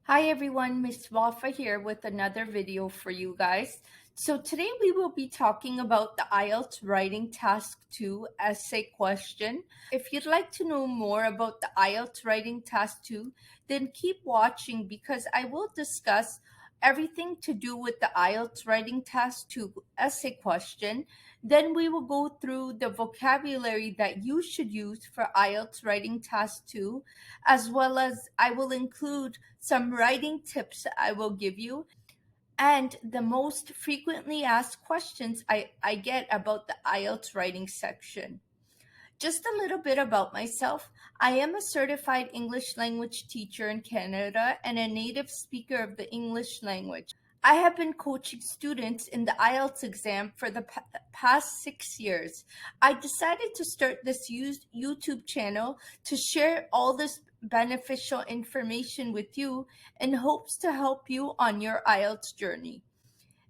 Hi everyone, Miss Wafa here with another video for you guys. So today we will be talking about the IELTS Writing Task 2 essay question. If you'd like to know more about the IELTS Writing Task 2, then keep watching because I will discuss everything to do with the IELTS Writing Task 2 essay question. Then we will go through the vocabulary that you should use for IELTS Writing Task 2, as well as I will include some writing tips I will give you, and the most frequently asked questions I get about the IELTS writing section. Just a little bit about myself. I am a certified English language teacher in Canada and a native speaker of the English language. I have been coaching students in the IELTS exam for the past 6 years. I decided to start this YouTube channel to share all this beneficial information with you in hopes to help you on your IELTS journey.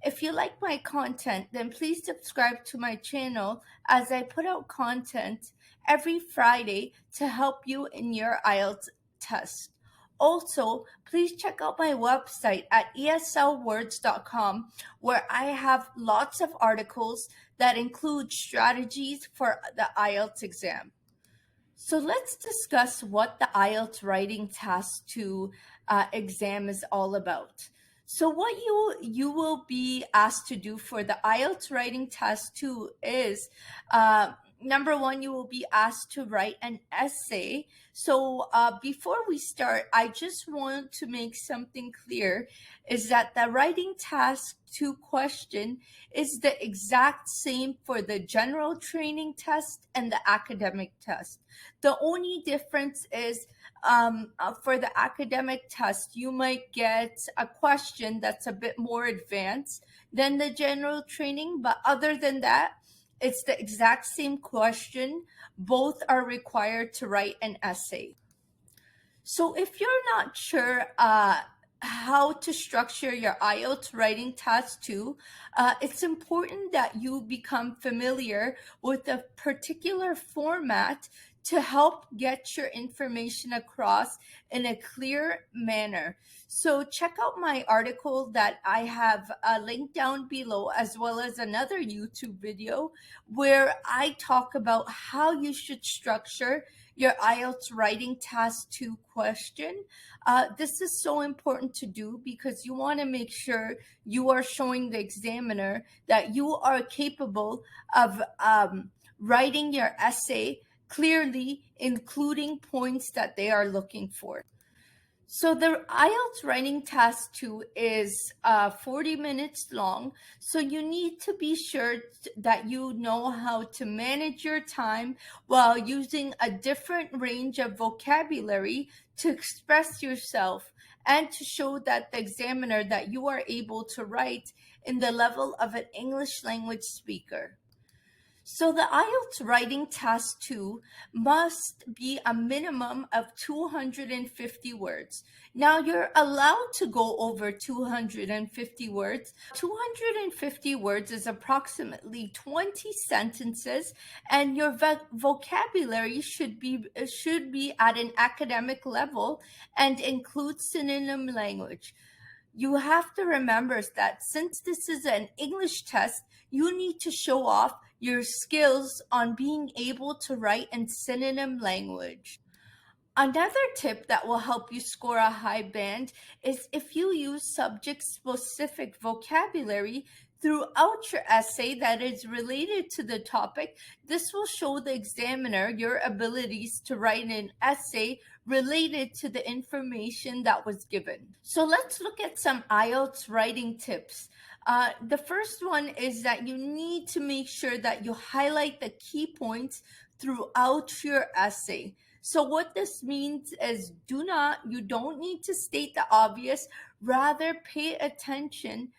If you like my content, then please subscribe to my channel as I put out content every Friday to help you in your IELTS test. Also, please check out my website at eslwords.com, where I have lots of articles that include strategies for the IELTS exam. So let's discuss what the IELTS Writing Task 2 exam is all about. So what you will be asked to do for the IELTS Writing Task 2 is, number one, you will be asked to write an essay. So before we start, I just want to make something clear, is that the Writing Task 2 question is the exact same for the general training test and the academic test. The only difference is for the academic test, you might get a question that's a bit more advanced than the general training, but other than that, it's the exact same question. Both are required to write an essay. So if you're not sure how to structure your IELTS writing task 2, it's important that you become familiar with a particular format to help get your information across in a clear manner. So check out my article that I have linked down below, as well as another YouTube video where I talk about how you should structure your IELTS writing task 2 question. This is so important to do because you want to make sure you are showing the examiner that you are capable of writing your essay clearly, including points that they are looking for. So the IELTS writing task 2 is 40 minutes long. So you need to be sure that you know how to manage your time while using a different range of vocabulary to express yourself and to show that the examiner that you are able to write in the level of an English language speaker. So the IELTS writing task 2 must be a minimum of 250 words. Now you're allowed to go over 250 words. 250 words is approximately 20 sentences, and your vocabulary should be at an academic level and include synonym language. You have to remember that since this is an English test, you need to show off your skills on being able to write in synonym language. Another tip that will help you score a high band is if you use subject-specific vocabulary throughout your essay that is related to the topic. This will show the examiner your abilities to write an essay related to the information that was given. So let's look at some IELTS writing tips. The first one is that you need to make sure that you highlight the key points throughout your essay. So what this means is you don't need to state the obvious, rather pay attention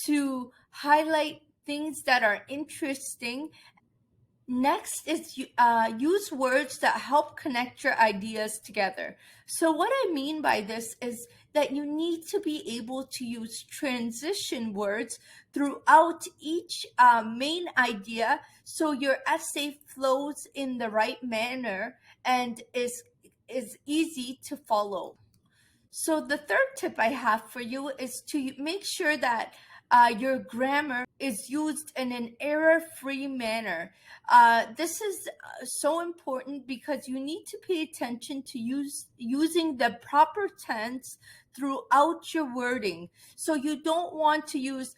to highlight things that are interesting. Next is use words that help connect your ideas together. So what I mean by this is that you need to be able to use transition words throughout each main idea so your essay flows in the right manner and is easy to follow. So the third tip I have for you is to make sure that your grammar is used in an error-free manner. This is so important because you need to pay attention to using the proper tense throughout your wording. So you don't want to use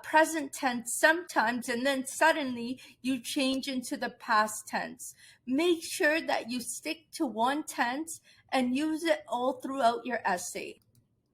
present tense sometimes and then suddenly you change into the past tense. Make sure that you stick to one tense and use it all throughout your essay.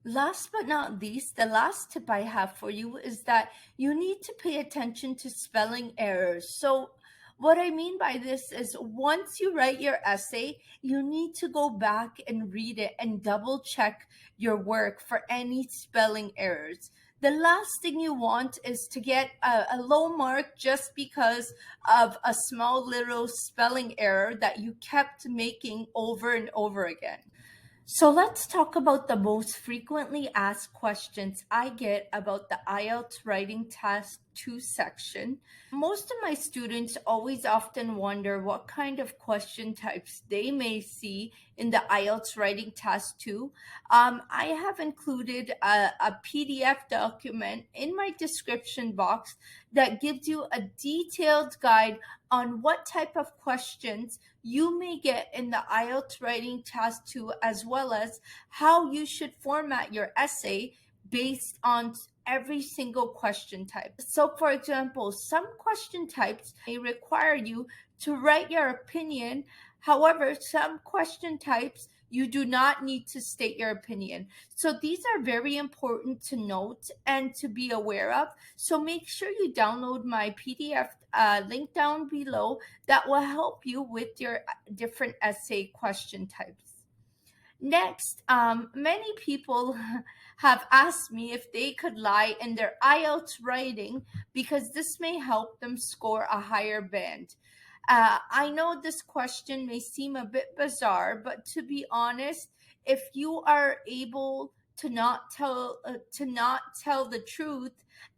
Last but not least, the last tip I have for you is that you need to pay attention to spelling errors. So, what I mean by this is once you write your essay, you need to go back and read it and double check your work for any spelling errors. The last thing you want is to get a low mark just because of a small little spelling error that you kept making over and over again. So let's talk about the most frequently asked questions I get about the IELTS Writing Task 2 section. Most of my students always often wonder what kind of question types they may see in the IELTS Writing Task 2. I have included a PDF document in my description box that gives you a detailed guide on what type of questions you may get in the IELTS Writing Task 2, as well as how you should format your essay based on every single question type. So for example, some question types may require you to write your opinion. However, some question types you do not need to state your opinion. So these are very important to note and to be aware of. So make sure you download my PDF link down below that will help you with your different essay question types. Next, many people have asked me if they could lie in their IELTS writing because this may help them score a higher band. I know this question may seem a bit bizarre, but to be honest, if you are able to not tell the truth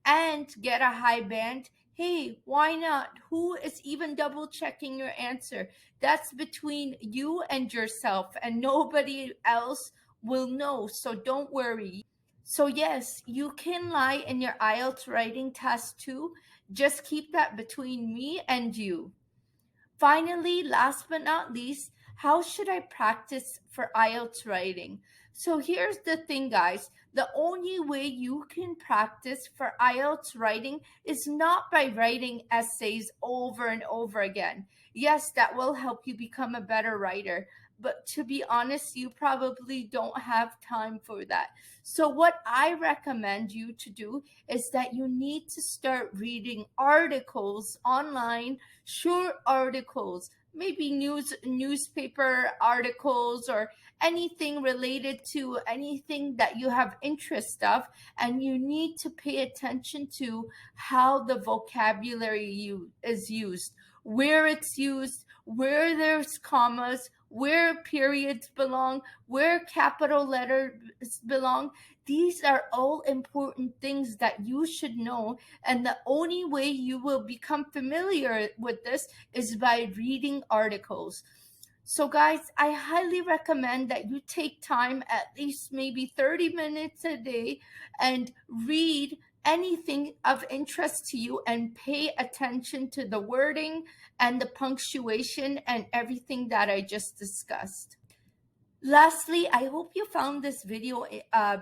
and get a high band, hey, why not? Who is even double checking your answer? That's between you and yourself, and nobody else will know. So don't worry. So yes, you can lie in your IELTS writing task too. Just keep that between me and you. Finally, last but not least, how should I practice for IELTS writing? So here's the thing, guys. The only way you can practice for IELTS writing is not by writing essays over and over again. Yes, that will help you become a better writer. But to be honest, you probably don't have time for that. So what I recommend you to do is that you need to start reading articles online, short articles, maybe newspaper articles or anything related to anything that you have interest of, and you need to pay attention to how the vocabulary is used, where it's used, where there's commas, where periods belong, where capital letters belong. These are all important things that you should know, and the only way you will become familiar with this is by reading articles. So guys, I highly recommend that you take time, at least maybe 30 minutes a day, and read anything of interest to you and pay attention to the wording and the punctuation and everything that I just discussed. Lastly, I hope you found this video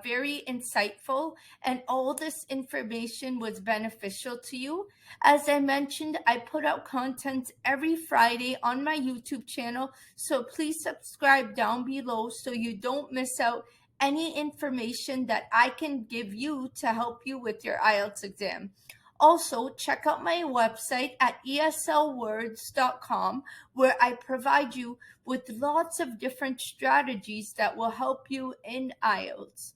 very insightful and all this information was beneficial to you. As I mentioned, I put out content every Friday on my YouTube channel, so please subscribe down below so you don't miss out any information that I can give you to help you with your IELTS exam. Also, check out my website at eslwords.com, where I provide you with lots of different strategies that will help you in IELTS.